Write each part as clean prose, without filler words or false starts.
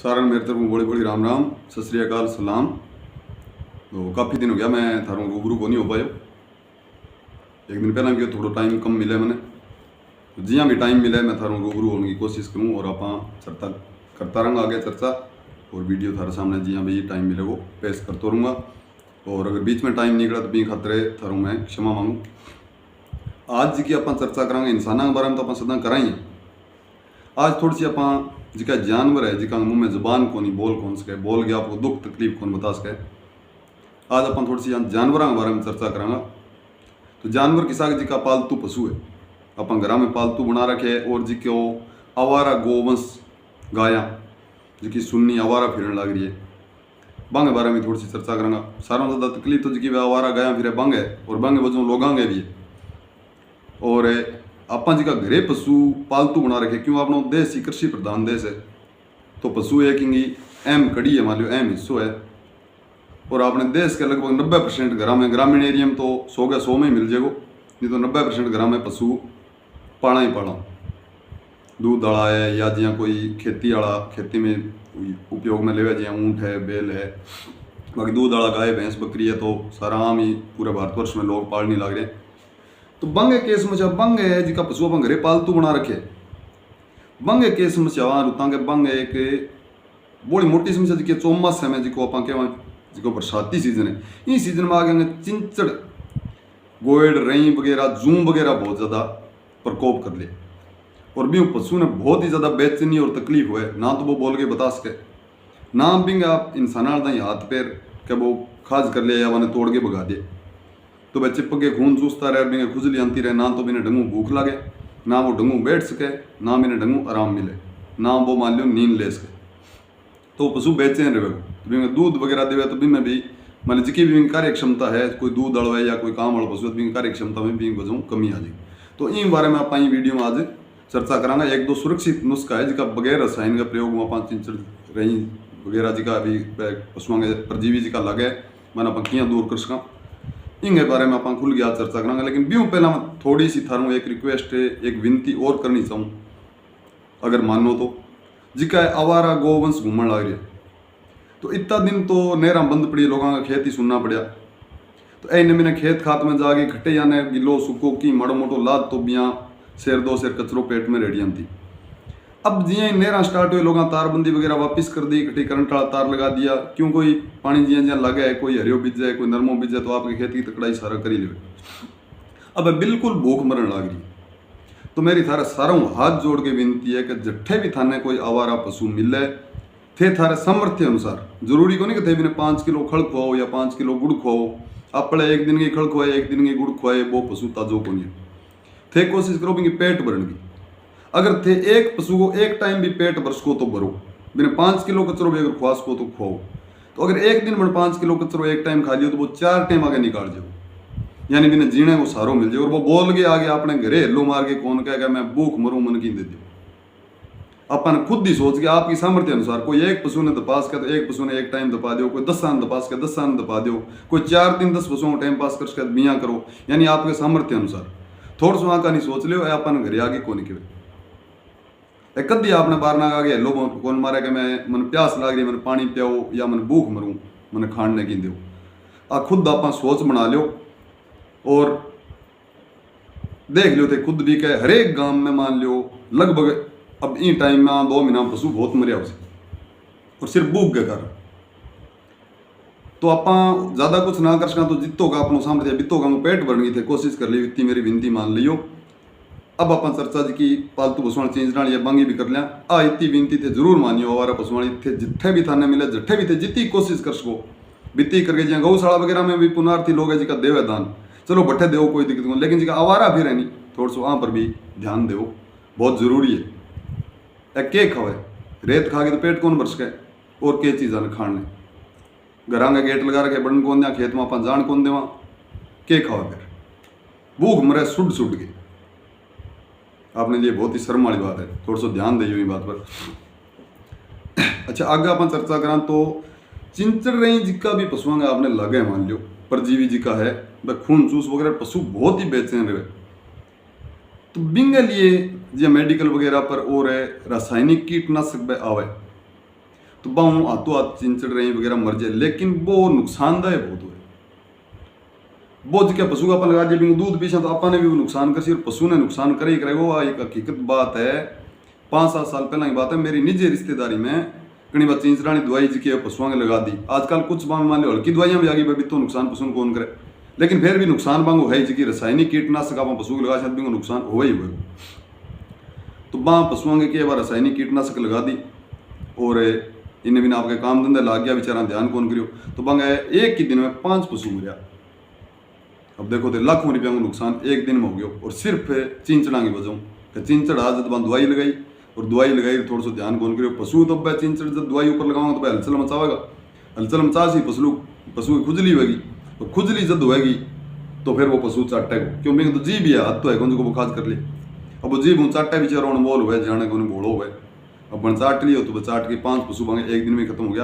सारन मेरे तरफ बड़ी बड़ी राम राम सत श्री अकाल सलाम। तो काफ़ी दिन हो गया मैं थारों रूबरू को नहीं हो पायो। एक दिन पहला भी थोड़ा टाइम कम मिले मैंने, तो जिया भी टाइम मिले मैं थारों रूबरू होने की कोशिश करूँ और आप चर्चा करता रहूँगा आगे चर्चा और वीडियो थारे सामने जिया भी टाइम मिले वो पेश करता रहूँगा। और अगर बीच में टाइम निकला तो भी खातरे थारों मैं क्षमा मांगूँ। आज जी की आप चर्चा करांगे इंसानों के बारे में तो आप सदा कराई। आज थोड़ी सी आप जिका जानवर है जिका मुँह में जबान को नहीं बोल कौन सके, बोल के आपको दुख तकलीफ कौन बता सके। आज अपन थोड़ी सी जानवरों के बारे में चर्चा करांगा। तो जानवर किसा जिका पालतू पशु है अपन घर में पालतू बना रखे है और जी को आवारा गोवंश गाया जिकी सुन्नी आवारा फिरन लग रही है बांगे बारे में थोड़ी सी चर्चा करांगा। सारों ज़्यादा तकलीफ तो जी आवारा गाया फिर बांगे और बांगे वजों लोगांगे भी है। और आप जी का घरे पशु पालतू बना रखे क्यों अपना देश ही कृषि प्रधान देश है तो पशु एक अहम कड़ी है, मान लो अहम हिस्सों है। और आपने देश के लगभग 90% घर में ग्रामीण एरिया में तो 100 के 100 में ही मिल जाएगो, नहीं तो 90% घर में पशु पाला ही पाला। दूध वाला है या जिया कोई खेती वाला खेती में उपयोग में लेवे जिया ऊँट है बैल है, बाकी दूध वाला गाय भैंस बकरी है तो सारा आम ही पूरे भारतवर्ष में लोग पालने लग रहे। तो बंगे के समस्या बंगे है जिका पशु अपन घरे पालतू बना रखे। बंगे के समस्या वहाँ रुता के बंगे एक बड़ी मोटी समस्या जी चौमास में जिको अपन कहवा जिको बरसाती सीजन है। इस सीजन में आगे चिंचड़ गोएड रई वगैरह जूम वगैरह बहुत ज़्यादा प्रकोप कर ले और भी पशु ने बहुत ही ज़्यादा बेचैनी और तकलीफ हुए ना तो वो बोल के बता सके ना बिंगे आप इंसान हाथ पैर के वो खाज कर ले या वह तोड़ के भगा दे तो वह चिपक के खून चूसता रहे बिना खुजली आती रहे ना तो बिना ढंगू भूख लगे ना वो ढंगू बैठ सके ना बिना ढंगू आराम मिले ना वो मान लो नींद ले सके। तो पशु बेचैन रहे तो बिना दूध वगैरह देवे तो भी में भी मान जिकी भी कार्य क्षमता है कोई दूध अड़वे या कोई काम वाला पशु तो कार्य क्षमता में भी वजह कमी आ जाएगी। तो इन बारे में आप वीडियो में आज चर्चा करांगा। एक दो सुरक्षित नुस्खा है जिका बगैर रसायन का प्रयोग में आप चिंचड़ रही वगैरह जिका अभी पशुओं के परजीवी जिका लगे मैंने आप किया दूर कर सका इनके बारे में आप खुल गया चर्चा करांगा। लेकिन ब्यू पहला मैं थोड़ी सी थारू एक रिक्वेस्ट एक विनती और करनी चाहूँ अगर मानो तो जिका आवारा गोवंश घूमन लग रही है तो इतना दिन तो नहरा बंद पड़ी लोगों का खेत ही सुनना पड़ा। तो ऐने मैंने खेत खात में जाके खट्टे जाने गिलो सुको की मड़ो मोटो लाद तो बिया शेर दो शेर कचरो पेट में रेडियन थी। अब जिया नहरा स्टार्ट हुए लोग तारबंदी वगैरह वापस कर दी इकट्ठी करंट वाला तार लगा दिया क्यों कोई पानी जिया जिया लगे कोई हरियो बीज जाए कोई नरमो बीज जाए तो आपकी खेती की तकड़ाई सारा करी ले। अब बिल्कुल भूख मरण लग रही तो मेरी थारा सारों हाथ जोड़ के विनती है कि जट्ठे भी थाने कोई आवारा पशु मिले थे थारे सामर्थ्य अनुसार जरूरी को नहीं कि थे बिना 5 किलो खड़ खुआओ या 5 किलो गुड़ खुआओ अपने एक दिन की खड़ खुआए एक दिन की गुड़ खुआए वो पशु ताजो को नहीं थे कोशिश करो भी पेट भरने की। अगर थे एक पशु को एक टाइम भी पेट भर सको तो भरो बिना 5 किलो कचरो भी अगर खुआ सको तो खुआओ। तो अगर एक दिन में 5 किलो कचरो एक टाइम खा लियो तो वो 4 टाइम आगे निकाल जाओ यानी बिना जीने को सहारो मिल जाए। और वो बोल के आगे अपने घरे हेलो मार के कौन कहेगा मैं भूख मरूं मन की दे दो। अपन खुद ही सोच के आपकी सामर्थ्य अनुसार कोई एक पशु ने दपास कर तो एक पशु ने एक टाइम दपा दो, कोई 10 साल दपास कर 10 साल दपा दो, कोई 4-3-10 पशुओं को टाइम पास कर बिया करो यानी आपके सामर्थ्य अनुसार। थोड़ा सा का नहीं सोच लो अपन घरे आगे कौन के कदी आपने बार ना आगे हेलो कौन मारे कि मैं मन प्यास लग रही मैंने पानी पियाओ या मन भूख मरूं मैंने खाने की दो। खुद आप सोच बना लो और देख लो थे खुद भी कह हरेक गांव में मान लो लगभग अब इन टाइम में 2 महीना पशु बहुत मरिया उसे और सिर्फ भूख के कारण। तो आप ज़्यादा कुछ ना कर सका तो जितो का अपना सामर्थ्य बितो का पेट भरने की थे कोशिश कर ली इतनी मेरी विनती मान लियो। अब अपन चर्चा जी की पालतू पशुओं चेंज या बंगी भी कर लिया इतनी विनती थे जरूर मानियो आवारा पशुओं थे जिथे भी थाने मिले जट्ठे भी थे जितनी कोशिश कर सको बित्ती करके जहाँ गौशाला वगैरह में भी पुनार्थी लोग है जिका देवे दान चलो बट्ठे देव कोई दिक्कत नहीं लेकिन जिका आवारा फिर है नहीं थोड़ा सा वहाँ पर भी ध्यान दो बहुत जरूरी है। के खावे रेत खा के तो पेट कौन बरस के और के चीज़ खाने घर के गेट लगा रखे बड़न कौन दिया खेत में अपन जान कौन देवा के खावे फिर भूख मरे सुड सुड के आपने लिए बहुत ही शर्म वाली बात है थोड़ा सा ध्यान दे बात पर। अच्छा आगे अपन चर्चा करा तो चिंचड़ रही जिका भी पशुओं का आपने लगे मान लो परजीवी जिका है वह खून चूस वगैरह पशु बहुत ही बेचैन रहे तो बिंगे लिए जो मेडिकल वगैरह पर और रासायनिक कीटनाशक आवे तो बाहू हाथों हाथ चिंचड़ रही वगैरह मर जाए, लेकिन वो नुकसानदायक बहुत हुए। वो जिक्या पशु का अपन लगा दिया दूध पीछा तो अपन ने भी नुकसान कर और पशु ने नुकसान करे ही करे। वो एक हकीकत बात है, 5-7 साल पहले की बात है, मेरी निजी रिश्तेदारी में कई बार चिंचरानी दवाई जी के पशुओं के लगा दी। आजकल कुछ मान लो हल्की दवाइयां भी आ गई भाई, तो नुकसान पशु कौन करे, लेकिन फिर भी नुकसान बांगो है जी। रासायनिक कीटनाशक आप पशु लगा शायद भी नुकसान हो ही हुए। तो बाँ पशुओं के बार रासायनिक कीटनाशक लगा दी और इन्हें बिना आपके काम धंधे लाग गया, बेचारा ध्यान कौन करियो। तो बांग एक ही दिन में 5 पशु मरिया। अब देखो तो लाखों रुपया का नुकसान एक दिन में हो गया, और सिर्फ चिंचड़ा की वजह। चिंचड़ आज जब दवाई लगाई और दवाई लगाई थोड़ा सा ध्यान कौन करियो। पशु तो भाई चिंचड़ जब दवाई ऊपर लगाऊंगा तो भाई हलचल मचावेगा, हलचल मचा सी पशु की खुजली होगी, और खुजली जब होगी तो फिर वो पशु चाटेगा, क्यों भी तो जी भी है, हाथ तो है कौन को खास कर ले। अब वो जीभ चाटा बेचारा बोल हुआ जाने को बोलो हुआ, अब बन चाट लियो तो चाट के 5 पशु भांगे एक दिन में खत्म हो गया।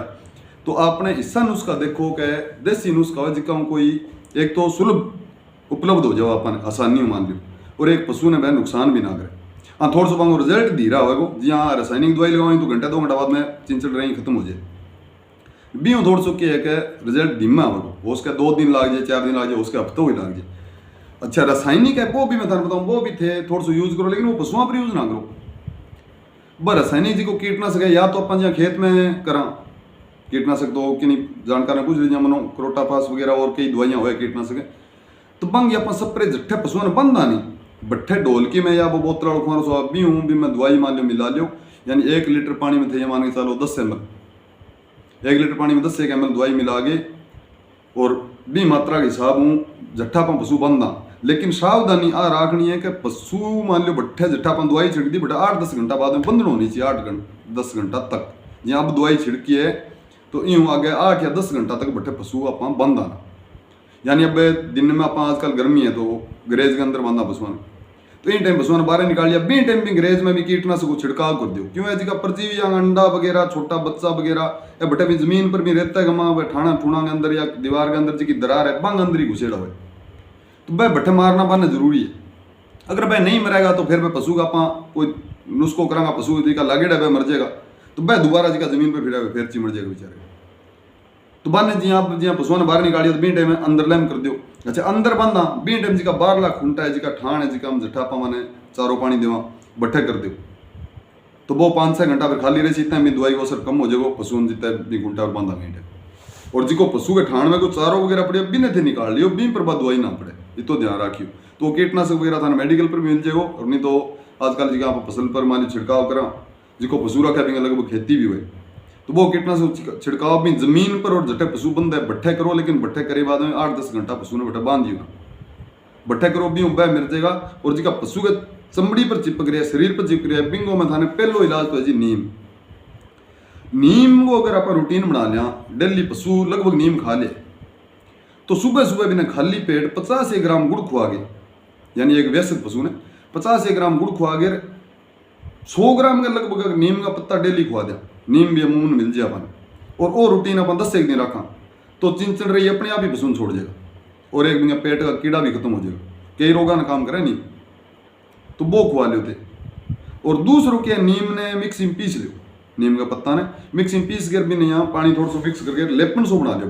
तो आपने ऐसा नुस्खा देखो कि देसी नुस्खा है जिसका कोई एक तो सुलभ उपलब्ध हो जाओ अपन आसानी मान लो, और एक पशु ने वह नुकसान भी ना करे। हाँ थोड़ा सा बांगो रिजल्ट धीरा होगा जी। हाँ रासायनिक दवाई लगाई तो घंटा 2 घंटा बाद में चिंचड़ रही खत्म हो जाए। भी थोड़ा सा क्या है कि रिजल्ट धीमा होगा, हो उसका 2 दिन लाग जाए, 4 दिन लाग जाए, उसके हफ्तों ही लाग जाए। अच्छा रासायनिक है वो भी मैं थाने बताऊँ, वो भी थे थोड़ा सा यूज करो, लेकिन वो पशुओं पर यूज ना करो। बस रासायनिक जी को कीटनाशक है, या तो अपन जहाँ खेत में करा कीटनाशक, तो कि नहीं जानकार पूछ लीजिए मनो क्रोटाफास वगैरह और कई दवाइयाँ हुए कीटनाशक है, तो बंग अपन स्प्रे जट्ठे पशुओं ने बंदा नहीं बट्ठे ढोलकी में या वो बोतल उठवा सो भी हूँ भी मैं दवाई मान लो मिला लो। यानी 1 लीटर पानी में थे ये मान के चलो 10 ml, 1 लीटर पानी में 10 ml दवाई मिला के और भी मात्रा के हिसाब हूँ जट्ठा पा पशु बंदा। लेकिन सावधानी आ रखनी है कि पशु मान लो बट्ठे जट्ठा पा दवाई छिड़क दी बटा 8-10 घंटा बाद में बंधन होनी चाहिए, 8-10 घंटा तक। जहाँ अब दवाई छिड़की है तो यूँ आगे 8 या 10 घंटा तक बट्ठे पशु आप बंद आना। यानी अब दिन में आप आजकल गर्मी है तो गरेज के अंदर बांधा पशुओं ने, तो इन टाइम पशुओं ने बाहर निकाल लिया, बी टाइम भी गरेज में भी कीटनाशक को छिड़काव कर दो। क्यों है जी का परजीवी या अंडा वगैरह छोटा बच्चा वगैरह या बटे भी जमीन पर भी रहता है गमा ठाणा ठूणा के अंदर या दीवार के अंदर जी की दरार है बंग अंदर ही घुसेड़ा हुआ, तो वह बट्ठे मारना पाना जरूरी है। अगर वह नहीं मरेगा तो फिर वह पशु का आप कोई नुस्खो करांगा, पशु जी का लागेड़ा वह मर जाएगा, तो वह दोबारा जी का जमीन पर फिर फिर चिमड़ जाएगा बेचारे। तो बाने जी आप जी पशुओं ने बाहर निकालिया तो बी टाइम अंदर लैम कर दो। अच्छा अंदर बांधा बी टाइम जी का 12 लाख खूंटा है जी का ठाण है जी का हम जट्ठापा माने चारों पानी देवा बट्ठे कर दो, तो वो 5-6 घंटा फिर खाली रही इतना भी दवाई को असर कम हो जाएगा पशुओं जितना भी घंटा और बांधा मीट है। और जी को पशु के ठाण में कोई चारों वगैरह पड़े भी नहीं थे निकाल लियो, बी पर दवाई ना पड़े, ये तो ध्यान रखियो। तो कीटनाशक वगैरह था मेडिकल पर भी मिल जाएगा, और नहीं तो आजकल जी आप फसल पर मान छिड़काव करा जिको पशु रखा भी लगभग खेती भी हुए, तो वो कीटनाशक छिड़काव भी जमीन पर और जट्टे पशु बंद है बट्ठे करो, लेकिन बट्ठे करे बाद में 8-10 घंटा पशु ने बट्ठा बांध दियो बट्ठे करो भी वह मिल जाएगा। और जी का पशु के चमड़ी पर चिपक रहा है, शरीर पर चिपक रहा है, बिंगो में थाने पहलो इलाज तो है जी नीम को अगर आप रूटीन बना लिया डेली पशु लगभग नीम खा ले, तो सुबह सुबह भी खाली पेट 50 ग्राम गुड़ खुआ गए, यानी एक वयस्क पशु ने 50 ग्राम गुड़ खुआ गए, 100 ग्राम का लगभग नीम का पत्ता डेली खुआ दिया, नीम भी अमूमन मिल जाए अपन, और वो रूटीन अपन 10 एक दिन रखा तो चिंचड़ रही अपने आप ही पशु छोड़ जाएगा, और एक दिन पेट का कीड़ा भी खत्म हो जाएगा। कई रोगा ने काम करे नहीं तो वो खुआ लेते। और दूसरों के नीम ने मिक्सिंग पीस लो, नीम का पत्ता ने मिक्सिंग पीस कर भी नहीं पानी थोड़ा सा मिक्स करके लेपन सो बना ले।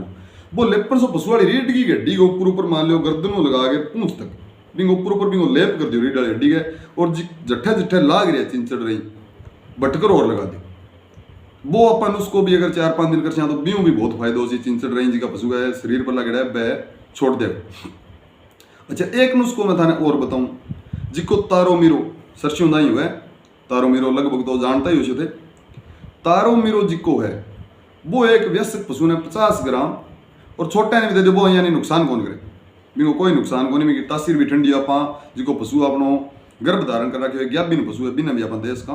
वो लेपन सो पशु वाली रीढ़ की हड्डी के ऊपर मान लो गर्दनों लगा के पूंछ तक बिंग ऊपर बिंगो लेप कर दियो रीढ़ वाली हड्डी के, और जट्ठे जट्ठे लाग रहे चिंचड़ रही बटकर और लगा दो। वो अपन उसको भी अगर 4-5 दिन कर तो बीऊ भी बहुत फायदा हो चिंचड़ रही जी का पशु का शरीर पर लगड़ा है वह छोड़ देगा। अच्छा एक नुस्खो मैं थाने और बताऊं जिको तारो मीरो सरसों दाई हुआ है, तारो मीरो लगभग तो जानता ही हो थे। तारो मीरो जिको है वो एक वयस्क पशु ने 50 ग्राम और छोटा ने भी दे दो, वो यानी नुकसान कौन करे बिंगो कोई नुकसान को नहीं, तासीर भी ठंडी आप जिको पशु अपनो गर्भ धारण कर रखे गया बिन पशु है बिना भी अपन देश का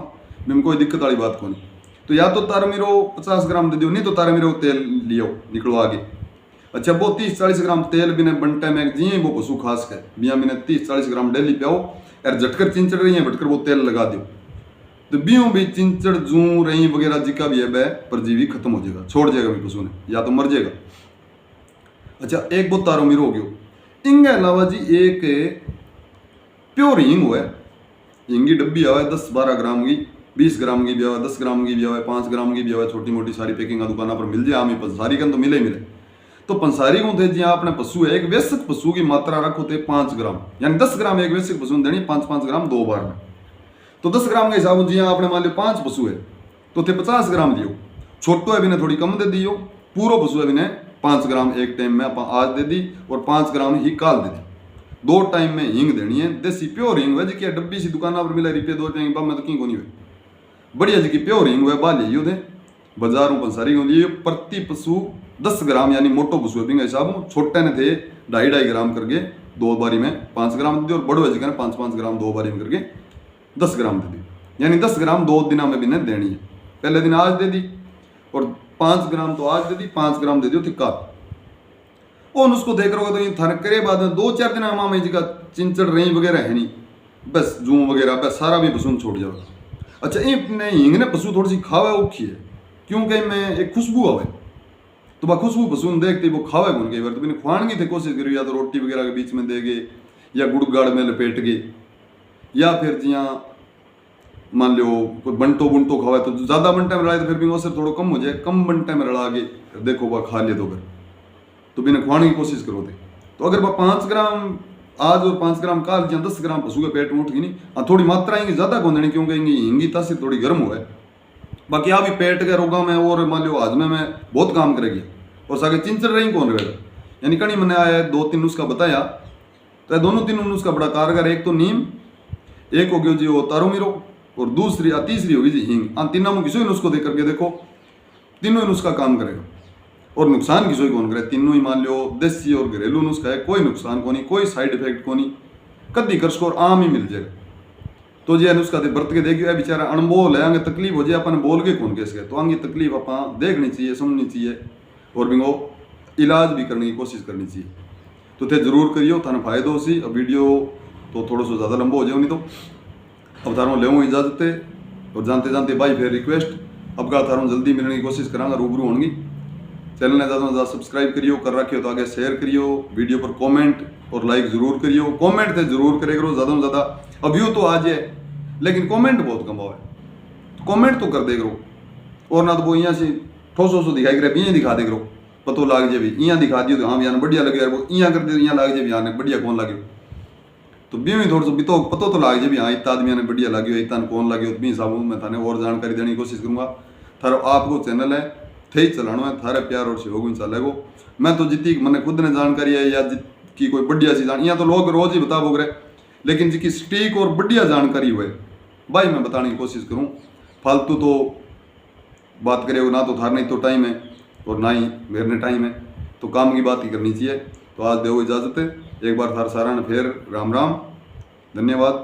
बिन कोई दिक्कत वाली बात को नहीं। तो या तो तारो मीरो 50 ग्राम दे दो, नहीं तो तारो मीरो तेल लियो निकलो आगे। अच्छा वो 30-40 ग्राम तेल बिना बनटा में जी वो पशु खास कर बिया बिना 30-40 ग्राम डेली पियाओ, और झटकर चिंचड़ रही है भटकर वो तेल लगा दो, तो बियों भी चिंचड़ जू रही वगैरह जी का भी है वह परजीवी खत्म हो जाएगा, छोड़ जाएगा भी पशु ने या तो मर जाएगा। अच्छा एक वो तारो मीरो हो गयो। इनके अलावा जी एक प्योर हींग हुआ है, हींग की डब्बी आवा है 10-12 ग्राम की, 20 ग्राम की भी आवे, 10 ग्राम की भी आवे, 5 ग्राम की भी आवे, छोटी मोटी सारी पैकिंग दुकान पर मिल जाए। हमें पंसारी कन तो मिले ही मिले। तो पंसारी को थे जिया अपने पशु है, एक वैश्यक पशु की मात्रा रखो थे 5 ग्राम, यानी 10 ग्राम एक वैश्यक पशु देनी, 5-5 ग्राम 2 बार में। तो 10 ग्राम के हिसाब से जिया आपने मान लो 5 पशु है तो थे 50 ग्राम दियो। छोटो है बिने थोड़ी कम दे दियो, पूरा पशु है बिने 5 ग्राम एक टाइम में आप आज दे दी और 5 ग्राम ही काल दे दी। 2 टाइम में हींग देनी है, देसी प्योर हींग है जी डब्बी सी दुकान पर मिला रुपये 2 रुपये में तो कहीं को नहीं हुए, बढ़िया जी की प्योर हींग है बाल लियो दे बाजारों पंसारी को लिए। प्रति पशु 10 ग्राम यानी मोटो पशु है हिसाब, छोटे ने थे 2.5 ग्राम करके 2 बारी में 5 ग्राम दे दी, और बड़ो जी 5-5 ग्राम 2 बारी में करके 10 ग्राम दे दी, यानी 10 ग्राम 2 दिन में भी देनी है। पहले दिन आज दे दी और 5 ग्राम तो आज दे दी, 5 ग्राम दे दियो थिक्का। और उसको देख रहे हो तो ये थर करे बाद में 2-4 दिन में जी का चिंचड़ रही वगैरह है नहीं, बस जूं वगैरह बस सारा भी पशु छोड़ जाओ। अच्छा ये हींग ने पशु थोड़ी सी खावे औखी है, क्योंकि मैं एक खुशबू आवे तो वह खुशबू पशु देखते वो खावे कौन कई बार तो मैंने खुआने की थे कोशिश करी, या तो रोटी वगैरह के बीच में दे गए या गुड़ में लपेट गए, या फिर जिया मान लो कोई बंटो बुंटो खावा तो ज़्यादा बंटा में रलाए तो फिर भी असर थोड़ा कम हो जाए, कम बंटे में रला के देखो वह खा ले दो फिर तो बिना खुआने की कोशिश करो थे। तो अगर वह 5 ग्राम आज और 5 ग्राम काल या 10 ग्राम पशु के पेट में उठ गई नहीं, थोड़ी मात्रा आएंगी ज़्यादा कौन देनी, क्योंकि हिंगी तासीर थोड़ी गर्म हो है। बाकी अभी पेट के रोगा में और मान लो हाजमे में बहुत काम करेगी, और सागे चिंचड़ रही कौन रहेगा, यानी कहीं मैंने आया 2-3 नुस्खा बताया, तो ये दोनों तीनों नुस्खा बड़ा कारगर। एक तो नीम, एक हो गया जी वो तारोमीरो, और तीसरी होगी जी हींग। तीनों में किसी नुस्खो दे करके देखो, तीनों ही नुस्खा काम करेगा और नुकसान किसी कौन करे। तीनों ही मान लो देसी और घरेलू नुस्खा है, कोई नुकसान को नहीं, कोई साइड इफेक्ट को नहीं, कदी कर स्कोर आम ही मिल जाएगा। तो जी नुस्खा दे बरत के देखियो, बेचारा अनबोल है, आगे तकलीफ हो जाए अपन बोल के कौन कैसे गए, तो आगे तकलीफ अपन देखनी चाहिए, समझनी चाहिए और बिंगो इलाज भी करने की कोशिश करनी चाहिए। तो थे जरूर करियो, थाने फायदो सी। अब वीडियो तो थोड़ा सा ज़्यादा लंबा हो जाए नहीं तो अब थारों ले इजाजत है, और जानते जानते भाई फिर रिक्वेस्ट अब का थारों जल्दी मिलने की कोशिश करांगा, रूबरू होंगी। चैनल ने ज़्यादा सब्सक्राइब करियो, कर रखियो तो आगे शेयर करियो, वीडियो पर कमेंट और लाइक जरूर करियो। कमेंट थे जरूर करे करो ज़्यादा से ज़्यादा, अब व्यू तो आ जाए लेकिन कमेंट बहुत कम है, कमेंट तो कर दे करो, और ना तो वो यहाँ से ठोसो दिखाई करे भी दिखा दे करो, पतो लाग जाए भी यहाँ दिखा दियो तो हाँ यार बढ़िया लगे यार, वो यहाँ कर दे यहाँ लाग जाए यहाँ ने बढ़िया कौन लगे, तो भी थोड़ा सा बितो पतो तो लाग जाए भी हाँ इतना आदमी ने बढ़िया लगे इतना कौन लगे, तो भी हिसाब मैं थाने और जानकारी देने की कोशिश करूँगा। थारा आपको चैनल है थे ही चलाना है, थारे प्यार और सहयोग चलेगो। मैं तो जितनी मैंने खुद ने जानकारी है या की कोई बढ़िया सी जान, यहाँ तो लोग रोज ही बता बोग रहे, लेकिन जिसकी सटीक और बढ़िया जानकारी हुए भाई मैं बताने की कोशिश करूँ। फालतू तो बात करे ना तो थार नहीं तो टाइम है और ना ही मेरे टाइम है, तो काम की बात ही करनी चाहिए। तो आज देव इजाज़त है, एक बार थार सारा ने फिर राम राम, धन्यवाद।